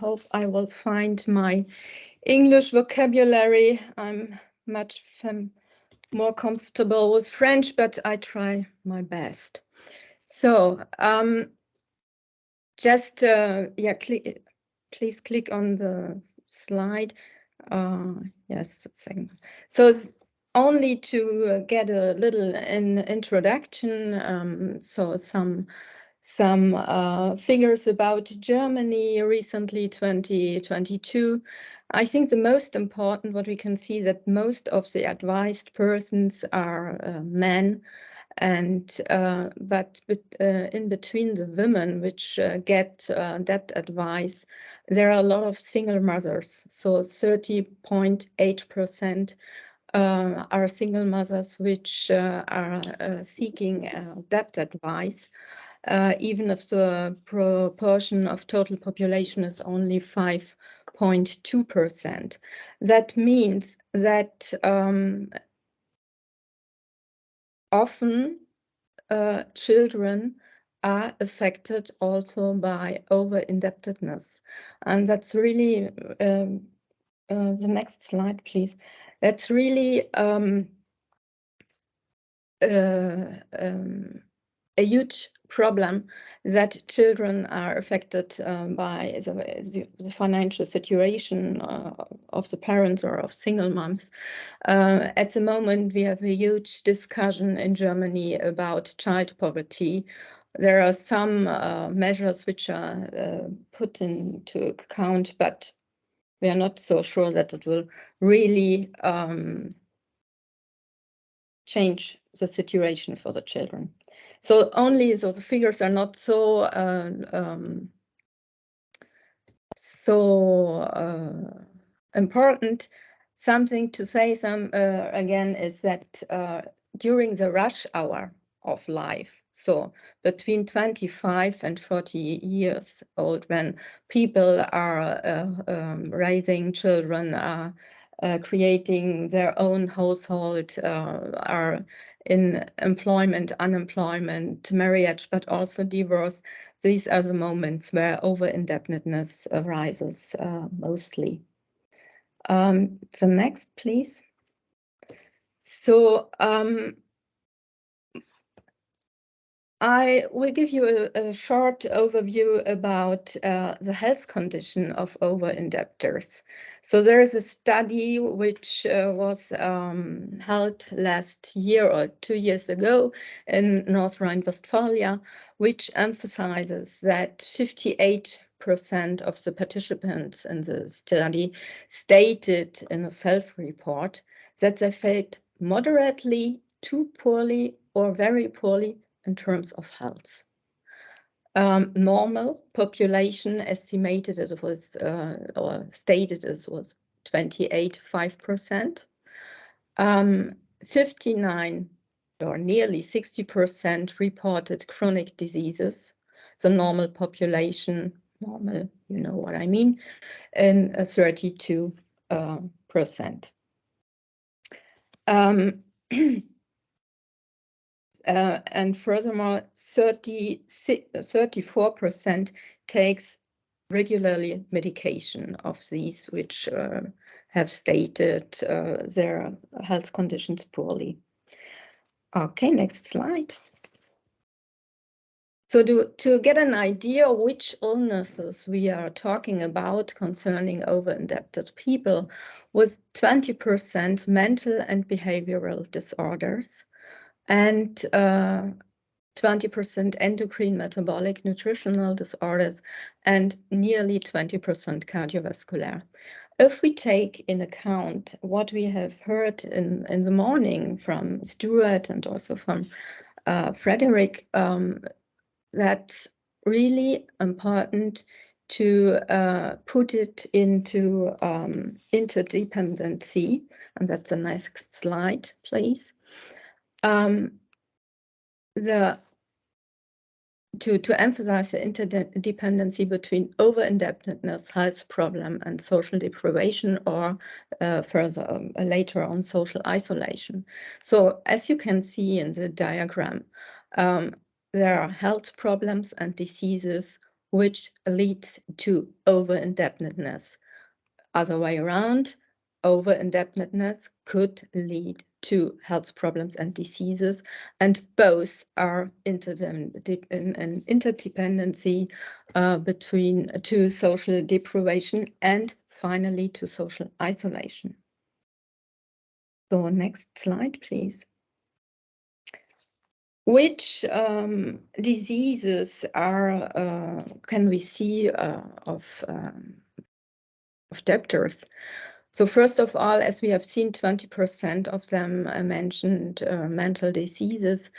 hope I will find my English vocabulary. I'm much more comfortable with French, but I try my best. So just please click on the slide. Yes, a second. So only to get a little introduction. So some figures about Germany recently, 2022. I think the most important, what we can see, that most of the advised persons are men, and but in between the women which get debt advice, there are a lot of single mothers. So 30.8% are single mothers which are seeking debt advice. Even if the proportion of total population is only 5.2%. That means that often children are affected also by over-indebtedness. And that's really, the next slide, please. That's really a huge problem, that children are affected by the financial situation of the parents or of single moms. At the moment, we have a huge discussion in Germany about child poverty. There are some measures which are put into account, but we are not so sure that it will really change the situation for the children. So the figures are not so important. Something to say again is that during the rush hour of life, so between 25 and 40 years old, when people are raising children, creating their own household, are in employment, unemployment, marriage, but also divorce. These are the moments where over-indebtedness arises mostly. The next, please. So I will give you a short overview about the health condition of over-indebtors. So there is a study which was held last year or 2 years ago in North Rhine-Westphalia, which emphasizes that 58% of the participants in the study stated in a self-report that they felt moderately, too poorly, or very poorly in terms of health. Normal population estimated it was, or stated it was 28.5%. 59 or nearly 60% reported chronic diseases. The normal population, normal, you know what I mean, in 32%. And furthermore, 34% takes regularly medication of these which have stated their health conditions poorly. Okay, next slide. So to get an idea which illnesses we are talking about concerning over-indebted people, with 20% mental and behavioral disorders, and 20% endocrine, metabolic, nutritional disorders, and nearly 20% cardiovascular. If we take in account what we have heard in the morning from Stuart and also from Frederick, that's really important to put it into interdependency. And that's the next slide, please. To emphasize the interdependency between over-indebtedness, health problem, and social deprivation, or further later on social isolation. So as you can see in the diagram, there are health problems and diseases which leads to over-indebtedness. Other way around, over-indebtedness could lead to health problems and diseases, and both are in interdependency between to social deprivation and finally to social isolation. So next slide, please. Which diseases are can we see of debtors? So first of all, as we have seen, 20% of them mentioned mental diseases.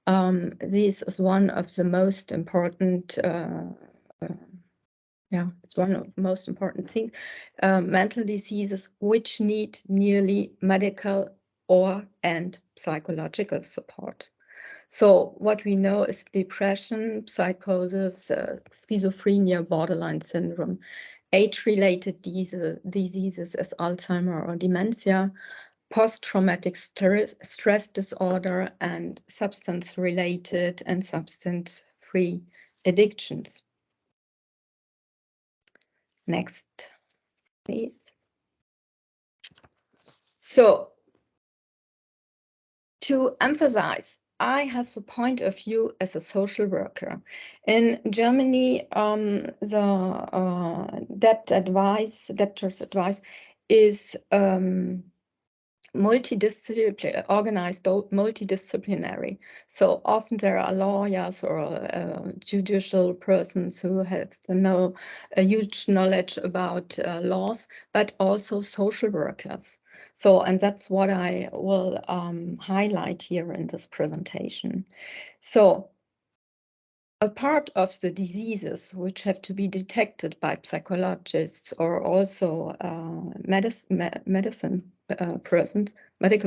This is one of the most important, it's one of the most important things, mental diseases which need nearly medical and psychological support. So what we know is depression, psychosis, schizophrenia, borderline syndrome, age-related diseases as Alzheimer or dementia, post-traumatic stress disorder, and substance-related and substance-free addictions. Next, please. So, to emphasize, I have the point of view as a social worker. In Germany, the debtors advice is multidisciplinary. So often there are lawyers or judicial persons who have a huge knowledge about laws, but also social workers. So, and that's what I will highlight here in this presentation. So, a part of the diseases which have to be detected by psychologists or also medical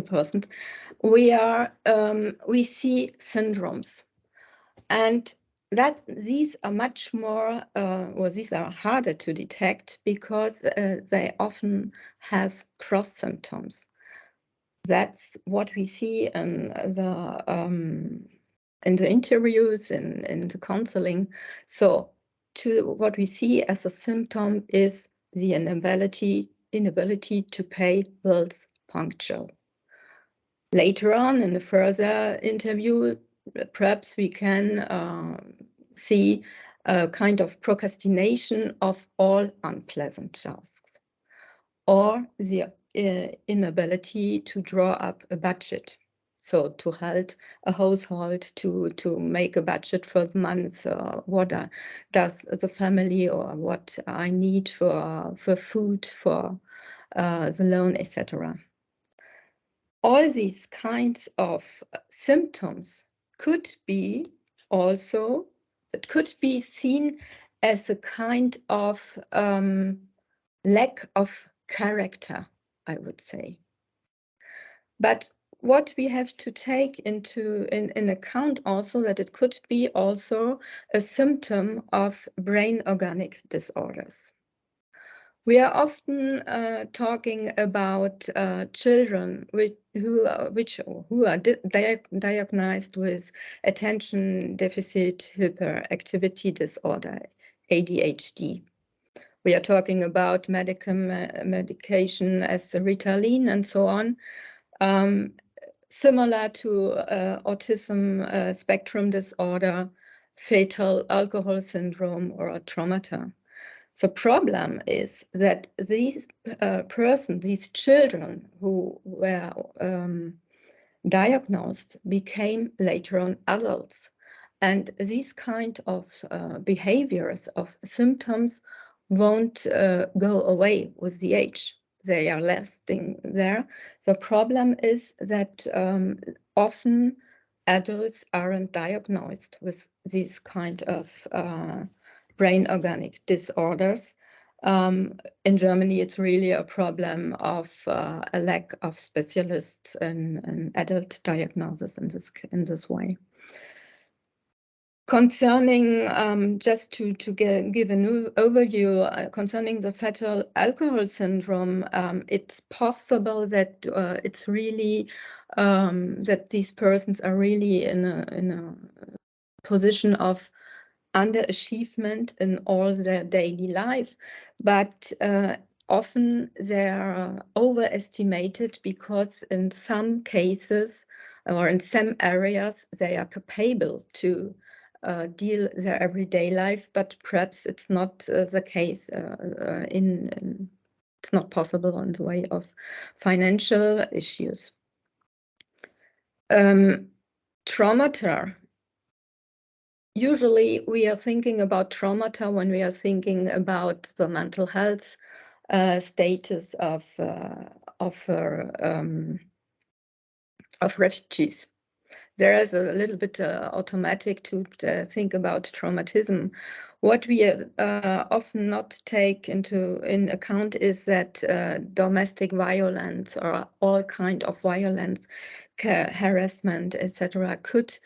persons, we see syndromes, and that these are much more, these are harder to detect because they often have cross symptoms. That's what we see in the interviews, in the counseling. So what we see as a symptom is the inability to pay bills punctual. Later on in a further interview, perhaps we can see a kind of procrastination of all unpleasant tasks, or the inability to draw up a budget. So to help a household to make a budget for the month, what does the family or what I need for food, for the loan, etc. All these kinds of symptoms could be also, it could be seen as a kind of lack of character, I would say. But what we have to take in account also that it could be also a symptom of brain organic disorders. We are often talking about children who are diagnosed with attention deficit hyperactivity disorder, ADHD. We are talking about medication as Ritalin and so on, similar to autism spectrum disorder, fatal alcohol syndrome, or traumata. The problem is that these these children who were diagnosed became later on adults. And these kind of behaviors, of symptoms, won't go away with the age. They are lasting there. The problem is that often adults aren't diagnosed with these kind of brain organic disorders. In Germany, it's really a problem of a lack of specialists in adult diagnosis in this way. Concerning, just to give a new overview, concerning the fatal alcohol syndrome, it's possible that it's really that these persons are really in a position of underachievement in all their daily life, but often they are overestimated because in some cases or in some areas they are capable to deal their everyday life, but perhaps it's not the case it's not possible on the way of financial issues. Traumata. Usually we are thinking about traumata when we are thinking about the mental health status of refugees. There is a little bit automatic to think about traumatism. What we often not take in account is that domestic violence or all kind of violence, harassment, etc., could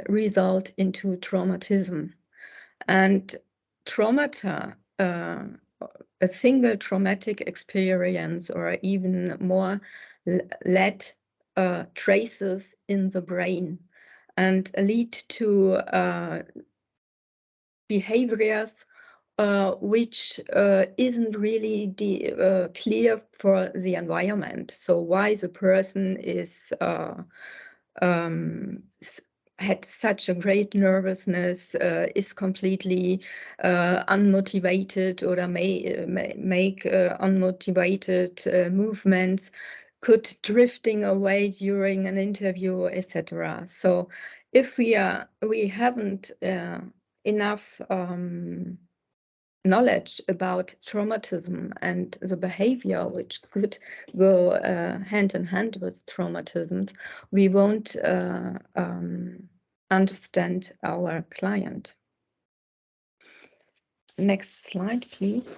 result into traumatism. And traumata, a single traumatic experience or even more led traces in the brain and lead to behaviors which isn't really clear for the environment. So why the person is had such a great nervousness, is completely unmotivated or may make unmotivated movements, could drifting away during an interview, etc. So if we haven't enough knowledge about traumatism and the behavior which could go hand in hand with traumatisms, we won't understand our client. Next slide, please.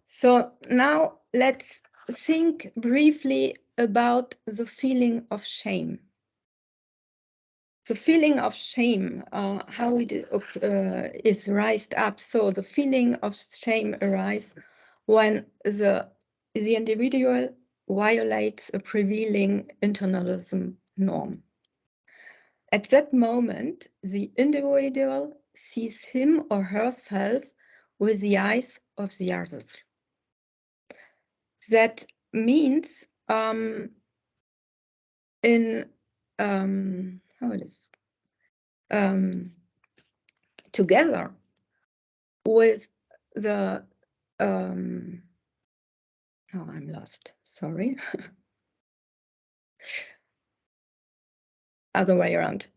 So now let's think briefly about the feeling of shame. The feeling of shame, how it is raised up. So the feeling of shame arises when the individual violates a prevailing internalism norm. At that moment, the individual sees him or herself with the eyes of the others. That means together with the I'm lost, sorry. Other way around.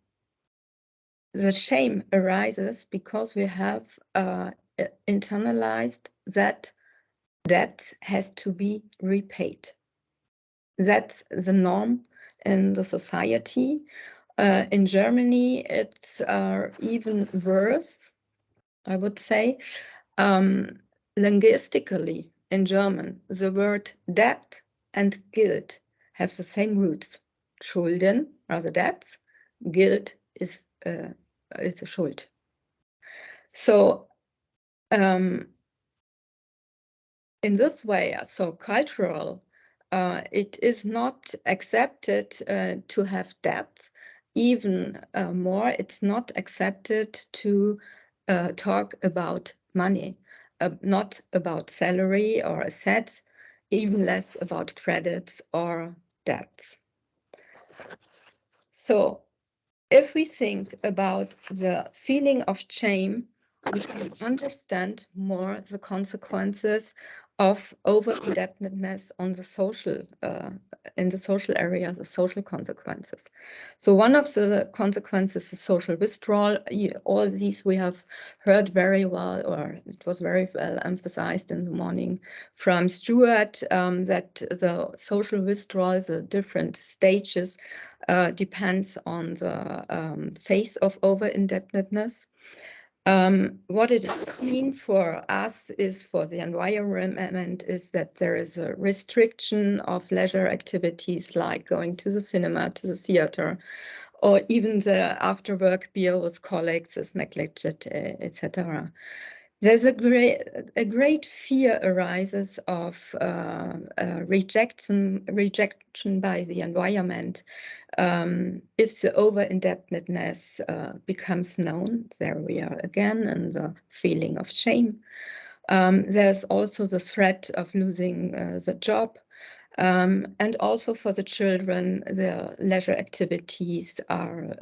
The shame arises because we have internalized that debt has to be repaid. That's the norm in the society. In Germany, it's even worse, I would say. Linguistically, in German, the word debt and guilt have the same roots. Schulden are the debts, guilt is a Schuld. So in this way, so cultural, it is not accepted to have debts. Even more, it's not accepted to talk about money, not about salary or assets, even less about credits or debts. So if we think about the feeling of shame, we can understand more the consequences of over-indebtedness on the social, in the social area, the social consequences. So one of the consequences is social withdrawal. All these we have heard very well, or it was very well emphasized in the morning from Stuart, that the social withdrawal, the different stages, depends on the phase of over-indebtedness. What it means for us is, for the environment, is that there is a restriction of leisure activities like going to the cinema, to the theater, or even the after-work beer with colleagues is neglected, etc. There's a great fear arises of rejection by the environment if the over-indebtedness becomes known. There we are again, and the feeling of shame. There's also the threat of losing the job. And also for the children, their leisure activities are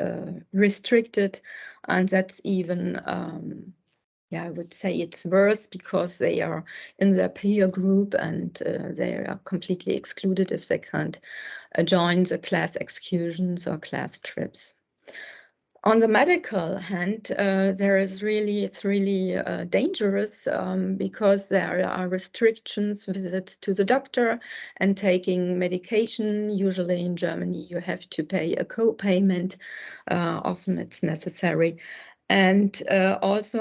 restricted, and that's even yeah, I would say it's worse because they are in their peer group and they are completely excluded if they can't join the class excursions or class trips. On the medical hand, it's really dangerous because there are restrictions, visits to the doctor and taking medication. Usually in Germany, you have to pay a co-payment. Often it's necessary. And also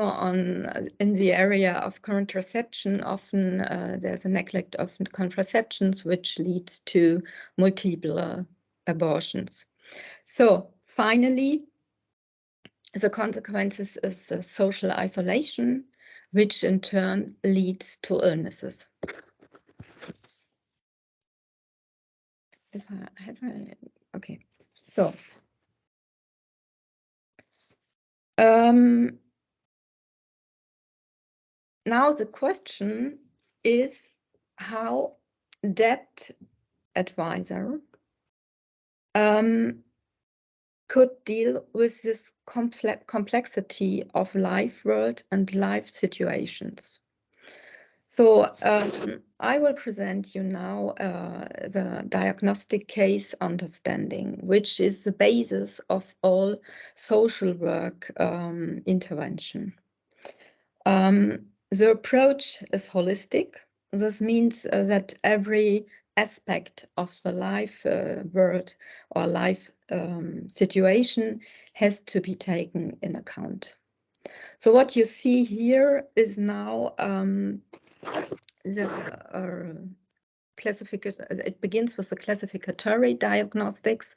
in the area of contraception, often there's a neglect of contraceptions, which leads to multiple abortions. So finally, the consequences is social isolation, which in turn leads to illnesses. Okay, so now the question is how debt advisor could deal with this complexity of life world and life situations. So I will present you now the diagnostic case understanding, which is the basis of all social work intervention. The approach is holistic. This means that every aspect of the life world or life situation has to be taken in account. So what you see here is now the classification. It begins with the classificatory diagnostics,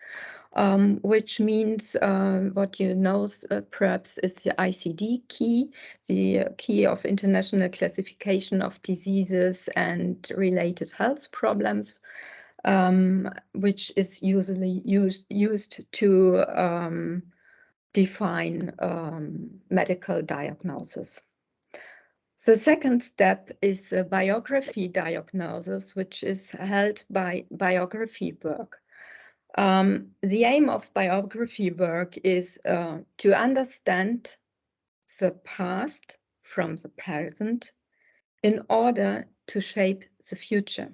which means what you know perhaps is the ICD key, the key of International Classification of Diseases and Related Health Problems, which is usually used to define medical diagnosis. The second step is a biography diagnosis, which is held by biography work. The aim of biography work is to understand the past from the present in order to shape the future.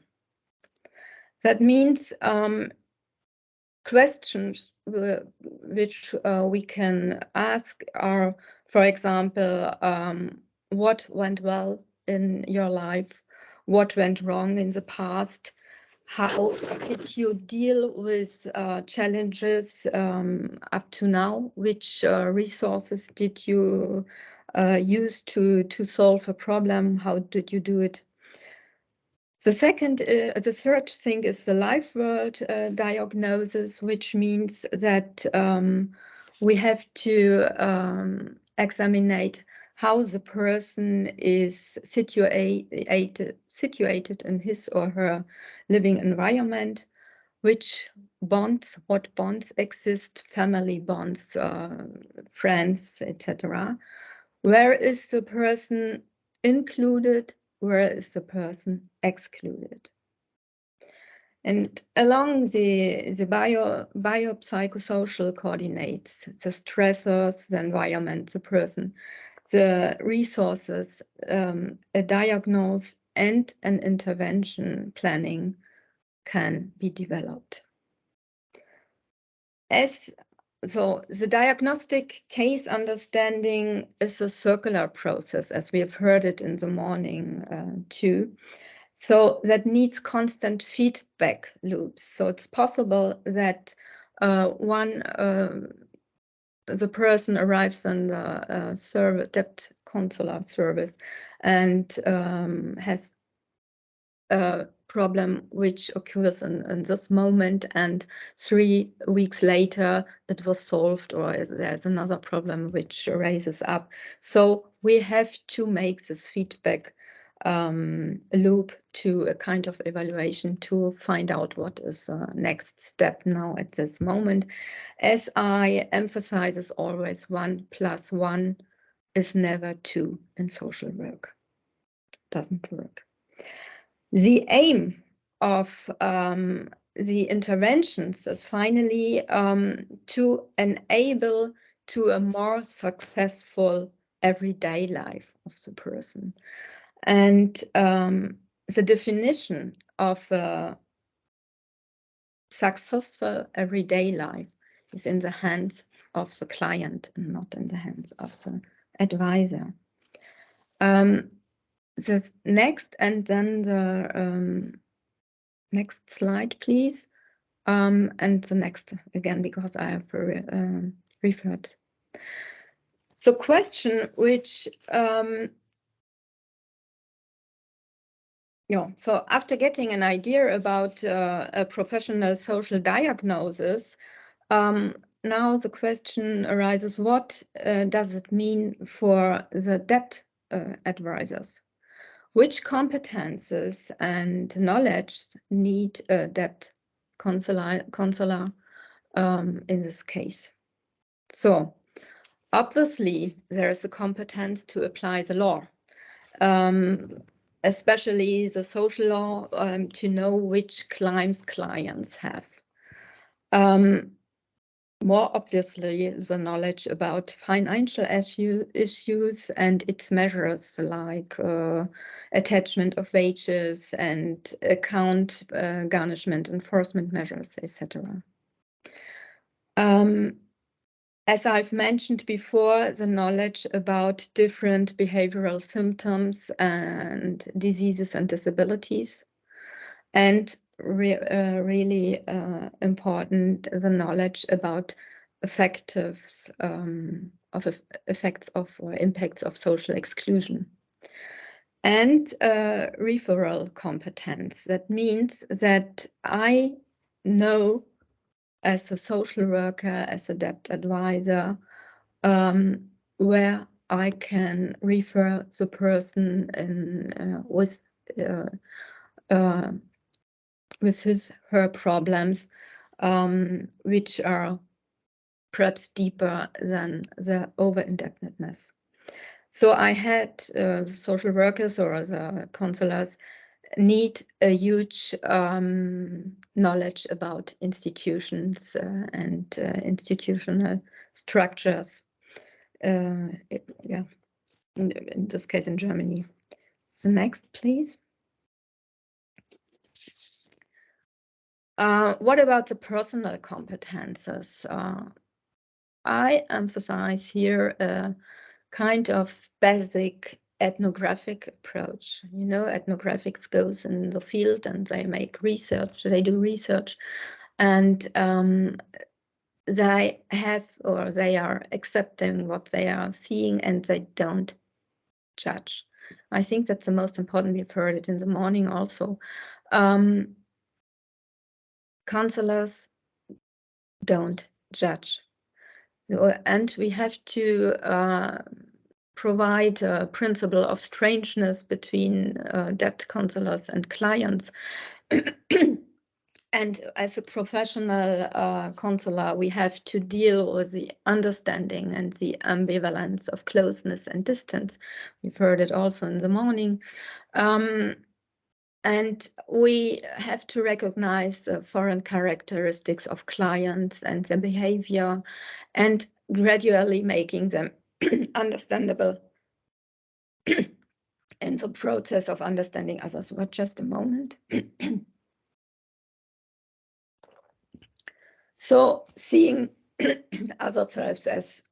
That means questions which we can ask are, for example, what went well in your life? What went wrong in the past? How did you deal with challenges up to now? Which resources did you use to solve a problem? How did you do it? The third thing is the life world diagnosis, which means that we have to examine how the person is situated in his or her living environment, what bonds exist, family bonds, friends, etc. Where is the person included? Where is the person excluded? And along the biopsychosocial coordinates, the stressors, the environment, the person, the resources, a diagnosis and an intervention planning can be developed. So the diagnostic case understanding is a circular process, as we have heard it in the morning too. So that needs constant feedback loops. So it's possible that the person arrives in the debt consular service and has a problem which occurs in this moment, and 3 weeks later it was solved, or there's another problem which raises up. So we have to make this feedback loop to a kind of evaluation to find out what is the next step now at this moment. As I emphasize, is always 1 + 1 is never 2 in social work. Doesn't work. The aim of the interventions is finally to enable to a more successful everyday life of the person. And the definition of a successful everyday life is in the hands of the client and not in the hands of the advisor. The next, and then the next slide, please. And the next again, because I have referred. So question which, so after getting an idea about a professional social diagnosis, now the question arises, what does it mean for the debt advisors? Which competences and knowledge need a debt counselor in this case? So obviously there is a competence to apply the law, especially the social law, to know which claims clients have. More obviously, the knowledge about financial issues and its measures, like attachment of wages and account garnishment enforcement measures, etc. As I've mentioned before, the knowledge about different behavioral symptoms and diseases and disabilities, and really important, the knowledge about effects of or impacts of social exclusion. And referral competence. That means that I know as a social worker, as a debt advisor, where I can refer the person in, with her problems, which are perhaps deeper than the over-indebtedness. So I had the social workers or the counselors need a huge knowledge about institutions and institutional structures. Yeah, in this case in Germany. The next, please. What about the personal competences? I emphasize here a kind of basic ethnographic approach. You know, ethnographics goes in the field and they make research, they do research, and they have, or they are accepting what they are seeing and they don't judge. I think that's the most important. We've heard it in the morning also. Counselors don't judge. And we have to provide a principle of strangeness between debt counselors and clients. And as a professional counselor, we have to deal with the understanding and the ambivalence of closeness and distance. We've heard it also in the morning. And we have to recognize the foreign characteristics of clients and their behavior and gradually making them understandable in the process of understanding others. But just a moment. So seeing ourselves as,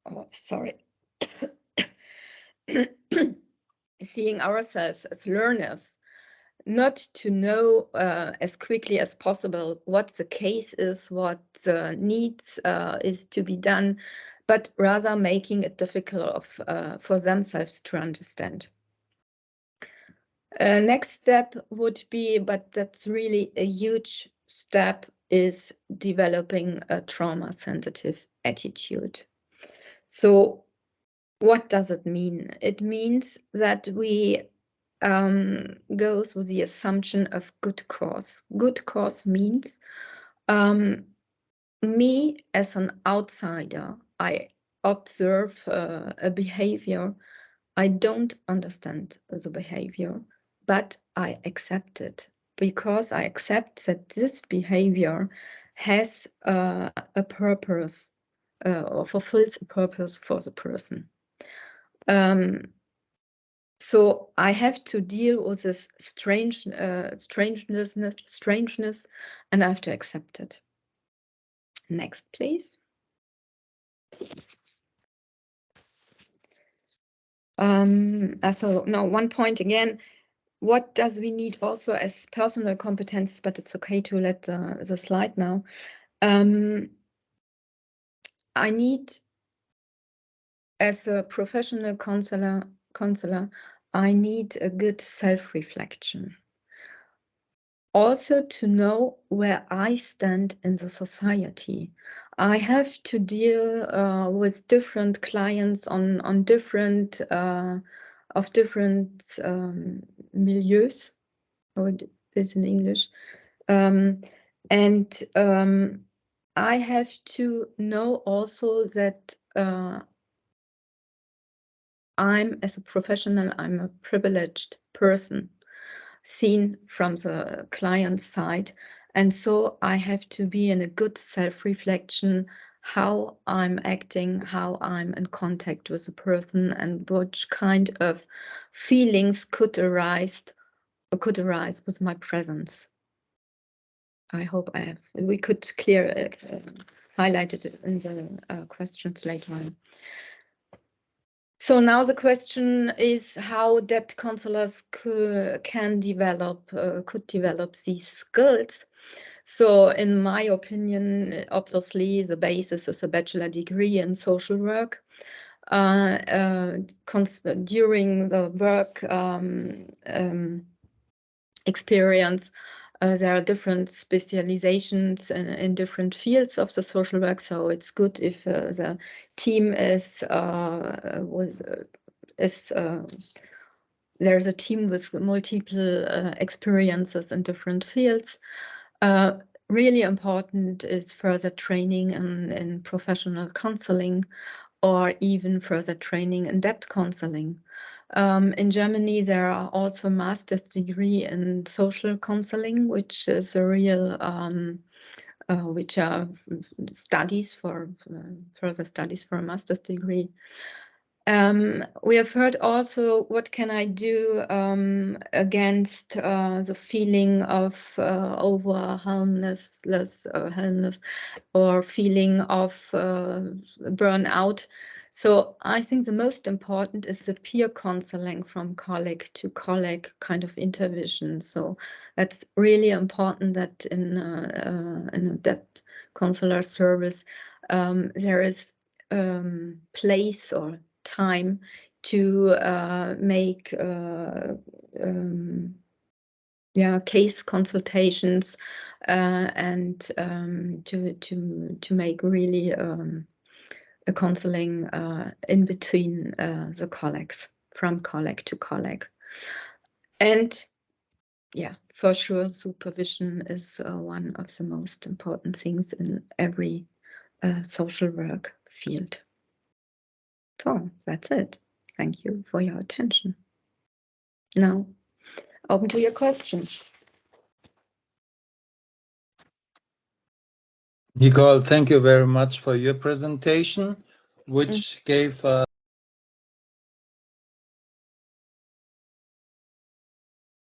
seeing ourselves as learners, not to know as quickly as possible what the case is, what the needs is to be done, but rather making it difficult for themselves to understand. Next step would be, but that's really a huge step, is developing a trauma-sensitive attitude. So What does it mean? It means that we go through the assumption of good cause. Good cause means me as an outsider, I observe a behavior. I don't understand the behavior, but I accept it because I accept that this behavior has a purpose or fulfills a purpose for the person. So I have to deal with this strangeness, and I have to accept it. Next, please. So now one point again. What does we need also as personal competence? But it's okay to let the slide now. I need, as a professional counselor, I need a good self-reflection. Also to know where I stand in the society. I have to deal with different clients on different of different milieus, how it is in English, and I have to know also that I'm, as a professional, I'm a privileged person seen from the client side. And so I have to be in a good self-reflection, how I'm acting, how I'm in contact with the person, and which kind of feelings could arise with my presence. I hope we could highlight it in the questions later on. So now the question is how debt counselors could develop these skills. So in my opinion, obviously the basis is a bachelor degree in social work. During the work experience, there are different specializations in different fields of the social work. So it's good if the team there's a team with multiple experiences in different fields. Really important is further training in professional counseling, or even further training in debt counseling. In Germany, there are also master's degree in social counseling, which is a real, which are studies for further studies for a master's degree. We have heard also, what can I do against the feeling of helplessness or feeling of burnout. So I think the most important is the peer counseling from colleague to colleague kind of intervention. So that's really important that in a debt counselor service there is place or time to make case consultations and to make really a counseling in between the colleagues, from colleague to colleague. And yeah, for sure, supervision is one of the most important things in every social work field. So that's it. Thank you for your attention. Now, open to your questions. Nicole, thank you very much for your presentation, which gave